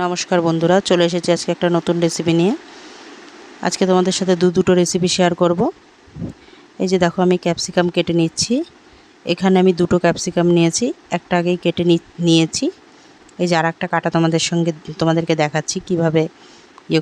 নমস্কার বন্ধুরা, চলে এসেছি আজকে একটা নতুন রেসিপি নিয়ে। আজকে তোমাদের সাথে দুটো রেসিপি শেয়ার করব। এই যে দেখো, আমি ক্যাপসিকাম কেটে নিচ্ছি। এখানে আমি দুটো ক্যাপসিকাম নিয়েছি, একটা আগেই কেটে নিয়েছি। এই যে আর একটা কাটা তোমাদেরকে দেখাচ্ছি কিভাবে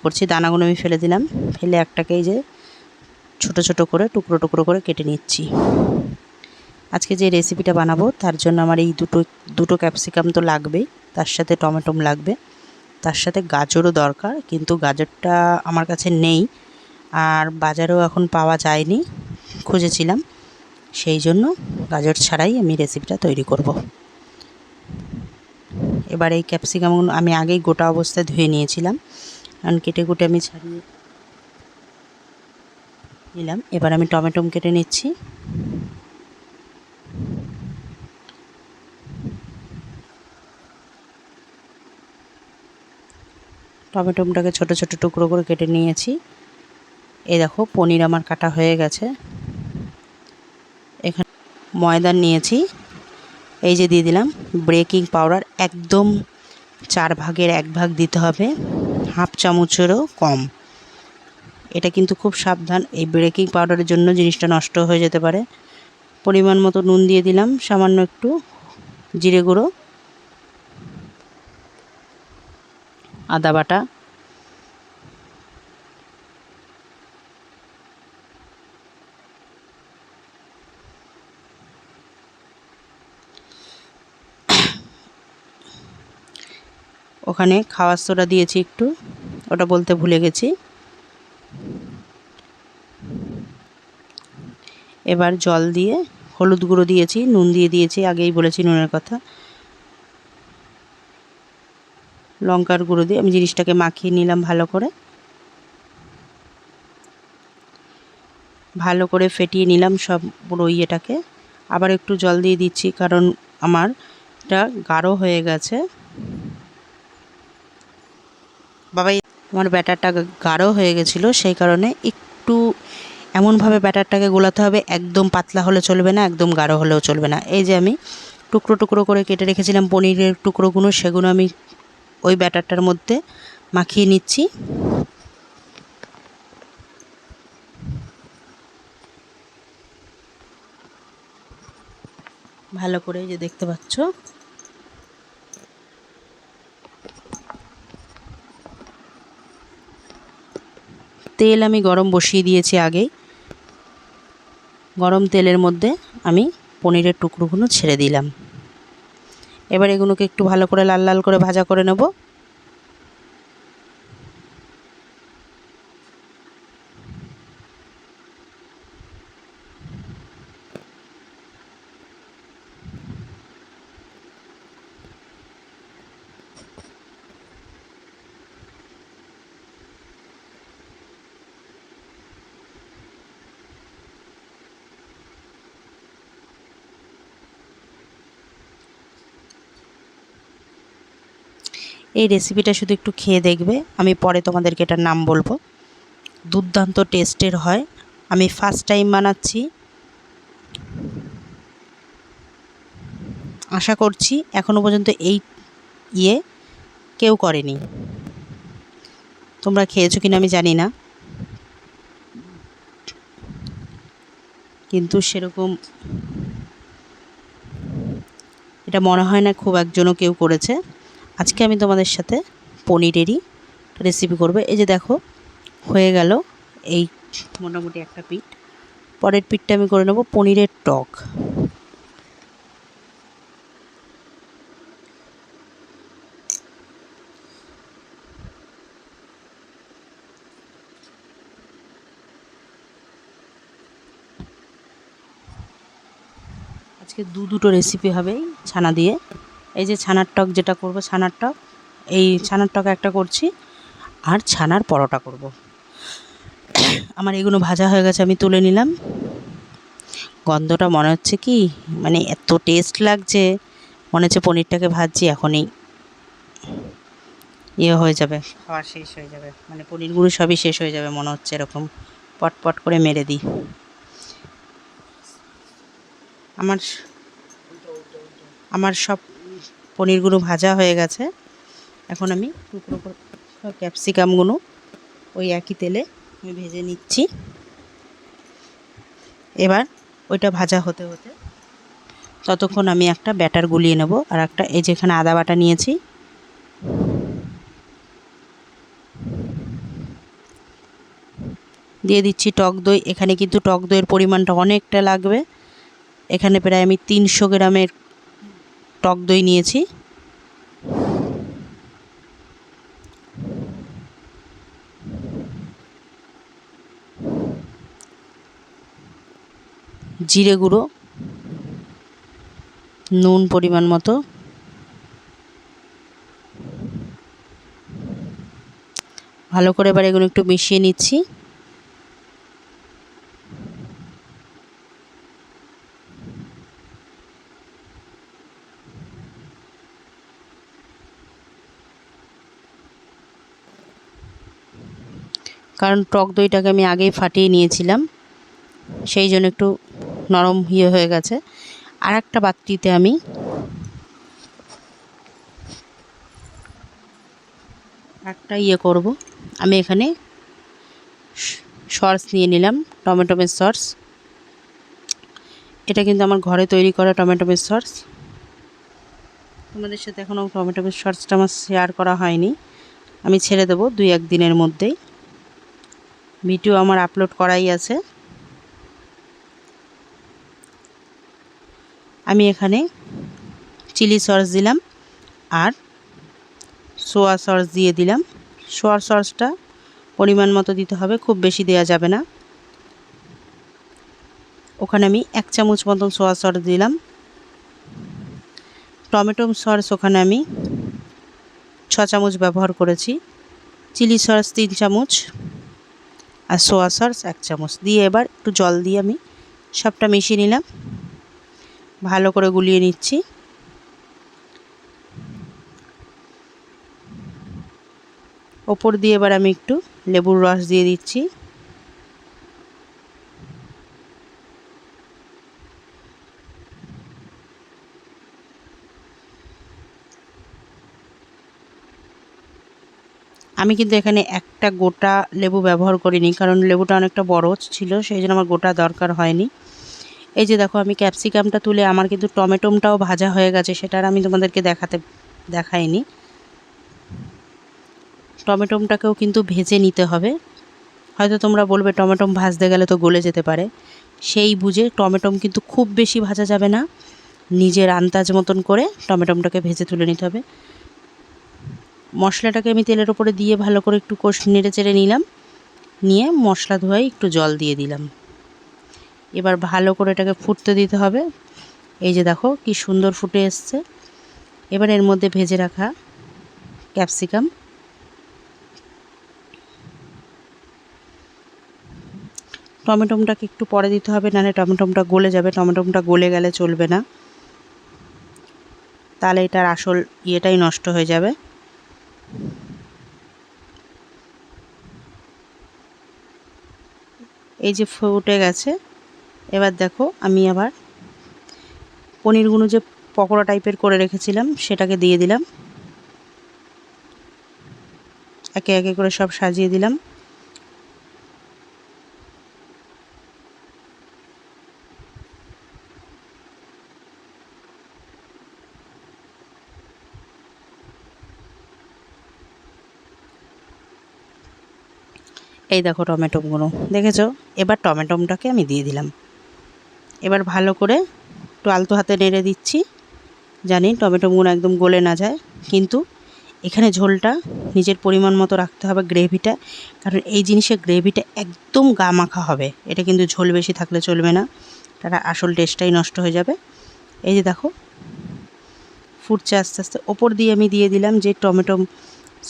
করছি। দানাগুলো আমি ফেলে দিলাম, ফেলে একটাকে এই যে ছোট ছোট করে টুকরো টুকরো করে কেটে নিচ্ছি। আজকে যে রেসিপিটা বানাবো তার জন্য আমার এই দুটো ক্যাপসিকাম তো লাগবেই, তার সাথে টমেটো লাগবে, তার সাথে গাজরও দরকার, কিন্তু গাজরটা আমার কাছে নেই আর বাজারেও এখন পাওয়া যায়নি, খুঁজেছিলাম, সেই জন্য গাজর ছাড়াই আমি রেসিপিটা তৈরি করব। এবার এই ক্যাপসিকামগুলো আমি আগেই গোটা অবস্থায় ধুয়ে নিয়েছিলাম, কারণ কেটে কুটে আমি ছাড়িয়ে নিলাম। এবার আমি টমেটো কেটে নিচ্ছি। টমেটোটাকে ছোট ছোট টুকরো করে কেটে নিয়েছি। এই দেখো, পনির আমার কাটা হয়ে গেছে। এখানে ময়দা নিয়েছি, এই যে দিয়ে দিলাম বেকিং পাউডার, একদম 4 ভাগের 1 ভাগ দিতে হবে, হাফ চামচেরও কম। এটা কিন্তু খুব সাবধান, এই বেকিং পাউডারের জন্য জিনিসটা নষ্ট হয়ে যেতে পারে। পরিমাণ মতো নুন দিয়ে দিলাম, সামান্য একটু জিরে গুঁড়ো, আদা বাটা, ওখানে খাওয়ার সোডা দিয়েছি একটু, ওটা বলতে ভুলে গেছি। এবার জল দিয়ে, হলুদ গুঁড়ো দিয়েছি, নুন দিয়ে দিয়েছি, আগেই বলেছি নুনের কথা, লঙ্কার গুঁড়ো দিয়ে আমি জিনিসটাকে মাখিয়ে নিলাম ভালো করে ফেটিয়ে নিলাম সব পুরো ইয়েটাকে। আবার একটু জল দিয়ে দিচ্ছি, কারণ আমার এটা গাঢ় হয়ে গেছে। আমার ব্যাটারটা গাঢ় হয়ে গেছিলো, সেই কারণে একটু এমনভাবে ব্যাটারটাকে গোলাতে হবে, একদম পাতলা হলে চলবে না, একদম গাঢ় হলেও চলবে না। এই যে আমি টুকরো টুকরো করে কেটে রেখেছিলাম পনিরের টুকরোগুলো, সেগুলো আমি ওই ব্যাটারটার মধ্যে মাখিয়ে নিচ্ছি। ভালো করে, যে দেখতে পাচ্ছ, তেল আমি গরম বসিয়ে দিয়েছি আগেই। গরম তেলের মধ্যে আমি পনিরের টুকরোগুলো ছেড়ে দিলাম। এবার এগুলোকে একটু ভালো করে লাল লাল করে ভাজা করে নেব। এই রেসিপিটা শুধু একটু খেয়ে দেখবে, আমি পরে তোমাদেরকে এটার নাম বলবো। দুর্দান্ত টেস্টের হয়, আমি ফার্স্ট টাইম বানাচ্ছি। আশা করছি এখনও পর্যন্ত এই কেউ করেনি। তোমরা খেয়েছো কিনা আমি জানি না, কিন্তু সেরকম এটা মনে হয় না খুব একজনও কেউ করেছে। আজকে আমি তোমাদের সাথে পনিরেরই রেসিপি করব। এই যে দেখো, হয়ে গেল এই মোটামুটি একটা পিঠ। পরের পিঠটা আমি করে নেব পনিরের টক। আজকে দুটো রেসিপি হবে ছানা দিয়ে। এই যে ছানার টক যেটা করব, ছানার টক, এই ছানার টক একটা করছি, আর ছানার পরোটা করব। আমার এগুলো ভাজা হয়ে গেছে, আমি তুলে নিলাম। গন্ধটা মনে হচ্ছে কি, মানে এত টেস্ট লাগছে, মনে হচ্ছে পনিরটাকে ভাজছি এখনই হয়ে যাবে, খাওয়া শেষ হয়ে যাবে, মানে পনিরগুলো সবই শেষ হয়ে যাবে মনে হচ্ছে, এরকম পটপট করে মেরে দিই। আমার সব পনিরগুলো ভাজা হয়ে গেছে, এখন আমি টুকরো করে ক্যাপসিকামগুলো ওই একই তেলে আমি ভেজে নিচ্ছি। এবার ওইটা ভাজা হতে হতে ততক্ষণ আমি একটা ব্যাটার গুলিয়ে নেব। আর একটা এই যেখানে আদা বাটা নিয়েছি, দিয়ে দিচ্ছি টক দই। এখানে কিন্তু টক দইয়ের পরিমাণটা অনেকটা লাগবে। এখানে প্রায় আমি 300 গ্রামের টক দই নিয়েছি। জিরে গুঁড়ো, নুন পরিমাণ মতো, ভালো করে এবার এগুলো একটু মিশিয়ে নিচ্ছি। কারণ টক দইটাকে আমি আগেই ফাটিয়ে নিয়েছিলাম, সেই জন্য একটু নরম হয়ে গেছে। আর একটা পাত্রতে আমি করব। আমি এখানে সস নিয়ে নিলাম, টমেটো সস। এটা কিন্তু আমার ঘরে তৈরি করা টমেটো সস। তোমাদের সাথে এখনও টমেটো সসটা আমার শেয়ার করা হয়নি, আমি ছেড়ে দেবো 2-1 দিনের মধ্যেই। ভিডিও আমার আপলোড করাই আছে। আমি এখানে চিলি সস দিলাম আর সোয়া সস দিয়ে দিলাম। সোয়া সসটা পরিমাণ মতো দিতে হবে, খুব বেশি দেওয়া যাবে না। ওখানে আমি 1 চামচ মতন সোয়া সস দিলাম। টমেটো সস ওখানে আমি 6 চামচ ব্যবহার করেছি। চিলি সস 3 চামচ আর সোয়া সস 1 চামচ দিয়ে এবার একটু জল দিয়ে আমি সবটা মিশিয়ে নিলাম, ভালো করে গুলিয়ে নিচ্ছি। ওপর দিয়ে এবার আমি একটু লেবুর রস দিয়ে দিচ্ছি। আমি কিন্তু এখানে একটা গোটা লেবু ব্যবহার করিনি, কারণ লেবুটা অনেকটা বড় ছিল, সেই জন্য আমার গোটা দরকার হয়নি। এই যে দেখো আমি ক্যাপসিকামটা তুলে আমার কিন্তু টমেটোটাও ভাজা হয়ে গেছে, সেটা আর আমি তোমাদেরকে দেখাইনি। টমেটোটাকেও কিন্তু ভেজে নিতে হবে। হয়তো তোমরা বলবে টমেটো ভাজতে গেলে তো গলে যেতে পারে, সেই বুঝে টমেটো কিন্তু খুব বেশি ভাজা যাবে না, নিজের আন্দাজ মতন করে টমেটোটাকে ভেজে তুলে নিতে হবে। মশলাটাকে আমি তেলের উপরে দিয়ে ভালো করে একটু নেড়ে চেড়ে নিলাম, নিয়ে মশলা ধোয়াই একটু জল দিয়ে দিলাম। এবার ভালো করে এটাকে ফুটতে দিতে হবে। এই যে দেখো কি সুন্দর ফুটে এসছে। এবার এর মধ্যে ভেজে রাখা ক্যাপসিকাম, টমেটোটাকে একটু পরে দিতে হবে, নাহলে টমেটোটা গলে যাবে। টমেটোটা গলে গেলে চলবে না, তাহলে এটার আসল ইয়েটাই নষ্ট হয়ে যাবে। এই যে ফুটে গেছে। এবার দেখো আমি আবার পনিরগুলো যে পকোড়া টাইপের করে রেখেছিলাম সেটাকে দিয়ে দিলাম, একে একে করে সব সাজিয়ে দিলাম। এই দেখো টমেটোগুলো দেখেছো। এবার টমেটোটাকে আমি দিয়ে দিলাম। এবার ভালো করে একটু আলতো হাতে নেড়ে দিচ্ছি, জানি টমেটোগুলো একদম গলে না যায়। কিন্তু এখানে ঝোলটা নিজের পরিমাণ মতো রাখতে হবে, গ্রেভিটা, কারণ এই জিনিসের গ্রেভিটা একদম গা মাখা হবে। এটা কিন্তু ঝোল বেশি থাকলে চলবে না, তারা আসল টেস্টটাই নষ্ট হয়ে যাবে। এই যে দেখো ফুটছে আস্তে আস্তে। ওপর দিয়ে আমি দিয়ে দিলাম যে টমেটো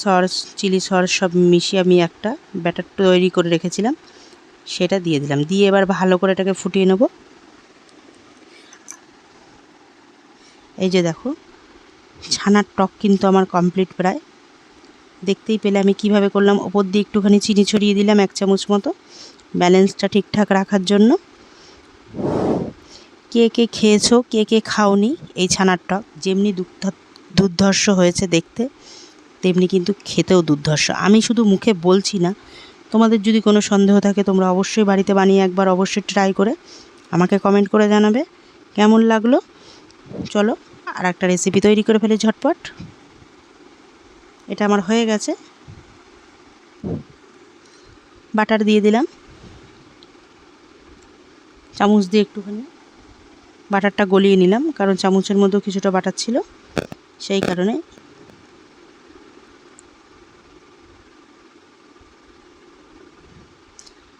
সস, চিলি সস সব মিশিয়ে আমি একটা ব্যাটার তৈরি করে রেখেছিলাম, সেটা দিয়ে দিলাম। দিয়ে এবার ভালো করে এটাকে ফুটিয়ে নেব। এই যে দেখো ছানার টক কিন্তু আমার কমপ্লিট প্রায়। দেখতেই পেলে আমি কিভাবে করলাম। ওপর দিয়ে একটুখানি চিনি ছড়িয়ে দিলাম 1 চামচ মতো, ব্যালেন্সটা ঠিকঠাক রাখার জন্য। কে কে খেয়েছো, কে কে খাওনি এই ছানার টক, যেমনি দুর্ধর্ষ হয়েছে দেখতে, তেমনি কিন্তু খেতেও দুর্ধর্ষ। আমি শুধু মুখে বলছি না, তোমাদের যদি কোনো সন্দেহ থাকে তোমরা অবশ্যই বাড়িতে বানিয়ে একবার অবশ্যই ট্রাই করে আমাকে কমেন্ট করে জানাবে কেমন লাগলো। চলো আর একটা রেসিপি তৈরি করে ফেলি ঝটপট। এটা আমার হয়ে গেছে। বাটার দিয়ে দিলাম, চামচ দিয়ে একটুখানি বাটারটা গলিয়ে নিলাম, কারণ চামচের মধ্যেও কিছুটা বাটার ছিল, সেই কারণে।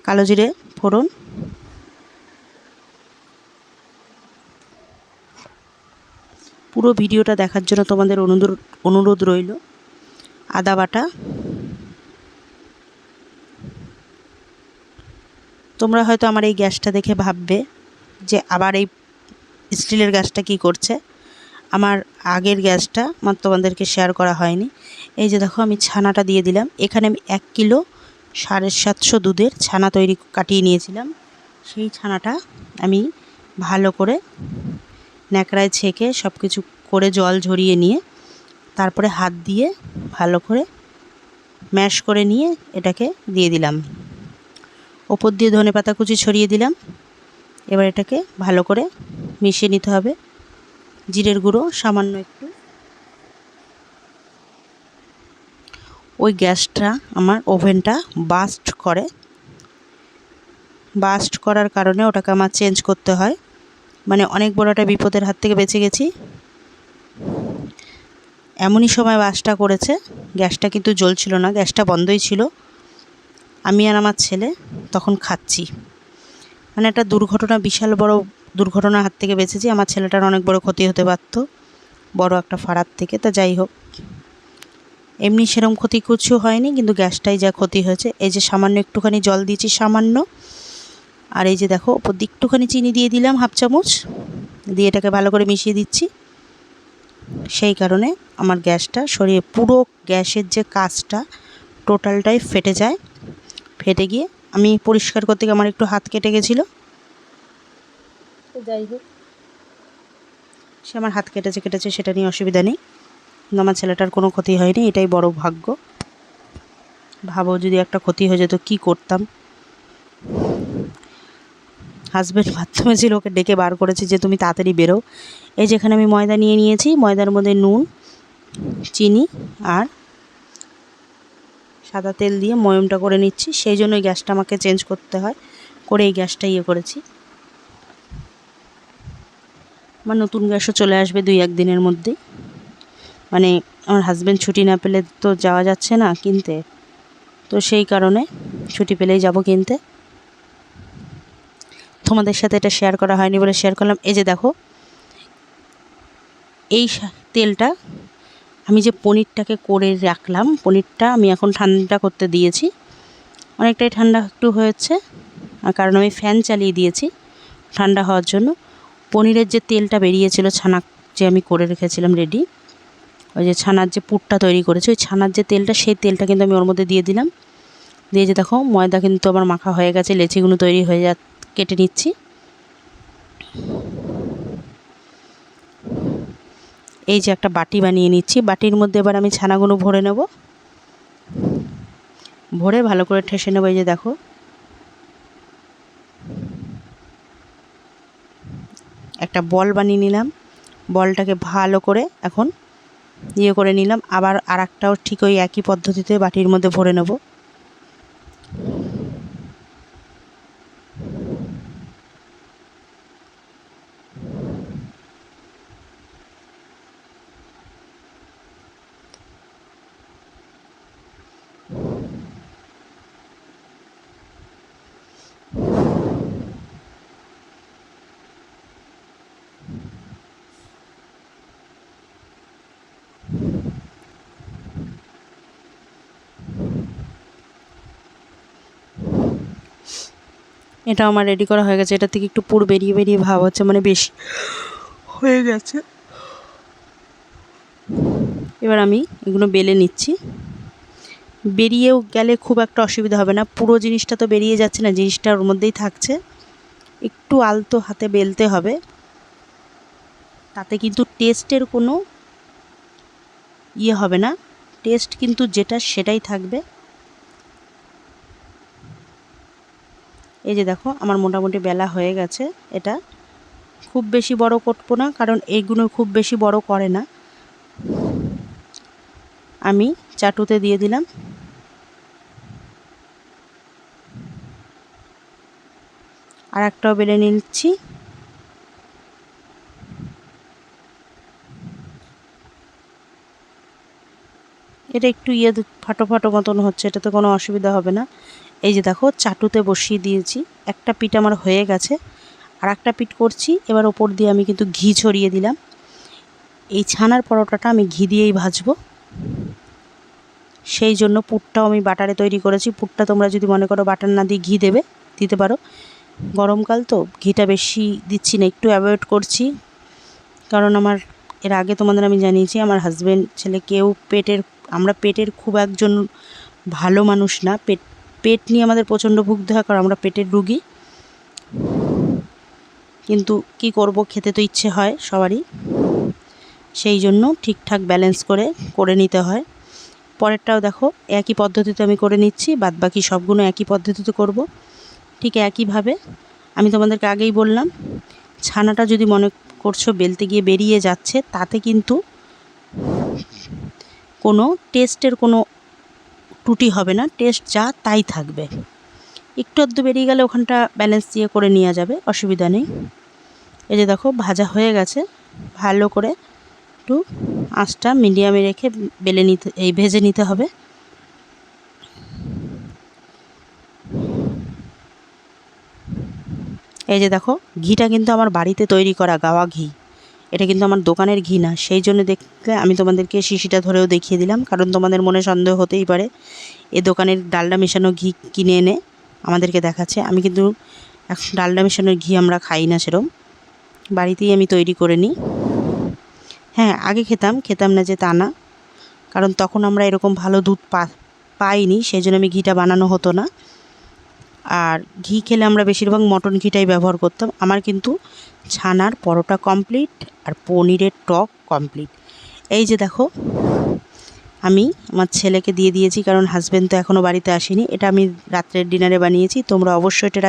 কালো জিরে ফোড়ন, পুরো ভিডিওটা দেখার জন্য তোমাদের অনুরোধ রইল। আদা বাটা, তোমরা হয়তো আমার এই গ্যাসটা দেখে ভাববে যে আবার এই স্টিলের গ্যাসটা কি করছে। আমার আগের গ্যাসটা তোমাদেরকে শেয়ার করা হয়নি। এই যে দেখো আমি ছানাটা দিয়ে দিলাম। এখানে আমি 1 কিলো 750 দুধের ছানা কাটিয়ে নিয়েছিলাম। সেই ছানাটা আমি ভালো করে ন্যাকড়ায় ছেঁকে সব কিছু করে জল ঝরিয়ে নিয়ে তারপরে হাত দিয়ে ভালো করে ম্যাশ করে নিয়ে এটাকে দিয়ে দিলাম। ওপর দিয়ে ধনেপাতা কুচি ছড়িয়ে দিলাম। এবার এটাকে ভালো করে মিশিয়ে নিতে হবে। জিরের গুঁড়ো সামান্য একটু। ওই গ্যাসটা আমার ওভেনটা বাস্ট করার কারণে ওটাকে আমার চেঞ্জ করতে হয়। মানে অনেক বড় একটা বিপদের হাত থেকে বেঁচে গেছি। এমনই সময় বাসটা করেছে, গ্যাসটা কিন্তু জ্বলছিল না, গ্যাসটা বন্ধই ছিল। আমি আর আমার ছেলে তখন খাচ্ছি। মানে একটা দুর্ঘটনা, বিশাল বড় দুর্ঘটনার হাত থেকে বেঁচেছি। আমার ছেলেটার অনেক বড় ক্ষতি হতে পারত, বড় একটা ফাড়ার থেকে। তা যাই হোক, এমনি সেরকম ক্ষতি কিছু হয়নি, কিন্তু গ্যাসটাই যা ক্ষতি হয়েছে। এই যে সামান্য একটুখানি জল দিয়েছি, সামান্য। আর এই যে দেখো ওপর দিয়ে একটুখানি চিনি দিয়ে দিলাম, 1/2 চামচ দিয়ে এটাকে ভালো করে মিশিয়ে দিচ্ছি। সেই কারণে আমার গ্যাসটা সরিয়ে পুরো গ্যাসের যে কাজটা টোটালটাই ফেটে যায়। ফেটে গিয়ে আমি পরিষ্কার করতে গিয়ে আমার একটু হাত কেটে গেছিলো। তো যাই হোক, সে আমার হাত কেটেছে সেটা নিয়ে অসুবিধা নেই, কিন্তু আমার ছেলেটার কোনো ক্ষতি হয়নি, এটাই বড় ভাগ্য। ভাবো যদি একটা ক্ষতি হয়ে যেত কী করতাম। হাজব্যান্ড বাথরুমে ছিল, ওকে ডেকে বার করেছি যে তুমি তাড়াতাড়ি বেরো। এই যেখানে আমি ময়দা নিয়ে নিয়েছি, ময়দার মধ্যে নুন, চিনি আর সাদা তেল দিয়ে ময়মটা করে নিচ্ছি। সেই জন্য এই গ্যাসটা আমাকে চেঞ্জ করতে হয়, করে এই গ্যাসটা করেছি। আমার নতুন গ্যাসও চলে আসবে 2-1 দিনের মধ্যেই। মানে আমার হাজব্যান্ড ছুটি না পেলে তো যাওয়া যাচ্ছে না কিনতে, তো সেই কারণে ছুটি পেলেই যাব কিনতে। তোমাদের সাথে এটা শেয়ার করা হয়নি বলে শেয়ার করলাম। এই যে দেখো, এই তেলটা আমি যে পনিরটাকে করে রাখলাম, পনিরটা আমি এখন ঠান্ডা করতে দিয়েছি। অনেকটাই ঠান্ডা একটু হয়েছে, কারণ আমি ফ্যান চালিয়ে দিয়েছি ঠান্ডা হওয়ার জন্য। পনিরের যে তেলটা বেরিয়েছিল, ছানা যে আমি করে রেখেছিলাম রেডি, ওই যে ছানার যে পুরটা তৈরি করেছি, ওই ছানার যে তেলটা, সেই তেলটা কিন্তু আমি ওর মধ্যে দিয়ে দিলাম। দিয়ে যে দেখো ময়দা কিন্তু আমার মাখা হয়ে গেছে, লেচিগুলো তৈরি হয়ে কেটে নিচ্ছি। এই যে একটা বাটি বানিয়ে নিচ্ছি, বাটির মধ্যে এবার আমি ছানাগুলো ভরে নেব, ভরে ভালো করে ঠেসে নেব। এই যে দেখো, একটা বল বানিয়ে নিলাম। বলটাকে ভালো করে এখন করে নিলাম। আবার আরেকটাও ঠিক ওই একই পদ্ধতিতে বাটির মধ্যে ভরে নেব। এটা আমার রেডি করা হয়ে গেছে। এটা থেকে একটু পুর বেরিয়ে ভাব হচ্ছে, মানে বেশি হয়ে গেছে। এবার আমি এগুলো বেলে নিচ্ছি। বেরিয়েও গেলে খুব একটা অসুবিধা হবে না, পুরো জিনিসটা তো বেরিয়ে যাচ্ছে না, জিনিসটা ওর মধ্যেই থাকছে। একটু আলতো হাতে বেলতে হবে, তাতে কিন্তু টেস্টের কোনো হবে না, টেস্ট কিন্তু যেটা সেটাই থাকবে। এই যে দেখো আমার মোটামুটি বেলা হয়ে গেছে। এটা খুব বেশি বড় করবো না, কারণ এইগুলো খুব বেশি বড় করে না। আমি চাটুতে দিয়ে দিলাম। আর একটাও বেলে নিচ্ছি। এটা একটু ফাটো ফাটো মতন হচ্ছে, এটাতে কোনো অসুবিধা হবে না। এই যে দেখো চাটুতে বসিয়ে দিয়েছি, একটা পিঠ আমার হয়ে গেছে, আর একটা পিঠ করছি। এবার ওপর দিয়ে আমি কিন্তু ঘি ছড়িয়ে দিলাম। এই ছানার পরোটাটা আমি ঘি দিয়েই ভাজবো, সেই জন্য পুরটাও আমি বাটারে তৈরি করেছি। পুরটা তোমরা যদি মনে করো বাটার না দিয়ে ঘি দেবে, দিতে পারো। গরমকাল তো ঘিটা বেশি দিচ্ছি না, একটু অ্যাভয়েড করছি, কারণ আমার এর আগে তোমাদের আমি জানিয়েছি আমার হাজব্যান্ড ছেলে কেউ আমরা পেটের খুব একজন ভালো মানুষ না। পেট নিয়ে আমাদের প্রচণ্ড ভুগতে হয়, কারণ আমরা পেটের রুগী। কিন্তু কি করব, খেতে তো ইচ্ছে হয় সবারই, সেই জন্য ঠিকঠাক ব্যালেন্স করে নিতে হয়। পরেরটাও দেখো একই পদ্ধতিতে আমি করে নিচ্ছি, বাদবাকি সবগুলো একই পদ্ধতিতে করব। ঠিক একইভাবে আমি তোমাদেরকে আগেই বললাম, ছানাটা যদি মনে করছো বেলতে গিয়ে বেরিয়ে যাচ্ছে, তাতে কিন্তু কোনো টেস্টের কোনো ত্রুটি হবে না, টেস্ট যা তাই থাকবে। একটু আধটু বেরিয়ে গেলে ওখানটা ব্যালেন্স দিয়ে করে নেওয়া যাবে, অসুবিধা নেই। এই যে দেখো ভাজা হয়ে গেছে, ভালো করে একটু আঁচটা মিডিয়ামে রেখে ভেজে নিতে হবে। এই যে দেখো ঘিটা কিন্তু আমার বাড়িতে তৈরি করা গাওয়া ঘি, এটা কিন্তু আমার দোকানের ঘি না। সেই জন্য দেখলে আমি তোমাদেরকে শিশিটা ধরেও দেখিয়ে দিলাম, কারণ তোমাদের মনে সন্দেহ হতেই পারে এ দোকানের ডালডা মেশানো ঘি কিনে এনে আমাদেরকে দেখাচ্ছে। আমি কিন্তু এখন ডালডা মেশানোর ঘি আমরা খাই না, সেরম বাড়িতেই আমি তৈরি করে নিই। হ্যাঁ, আগে খেতাম না যে তা না, কারণ তখন আমরা এরকম ভালো দুধ পাইনি, সেই জন্য আমি ঘিটা বানানো হতো না। আর ঘি খেলে আমরা বেশিরভাগ মটন ঘিটাই ব্যবহার করতাম। আমার কিন্তু ছানার পরোটা কমপ্লিট, আর পনিরের টক কমপ্লিট। এই যে দেখো আমি আমার ছেলেকে দিয়ে দিয়েছি, কারণ হাজব্যান্ড তো এখনও বাড়িতে আসেনি। এটা আমি রাত্রের ডিনারে বানিয়েছি, তোমরা অবশ্যই এটা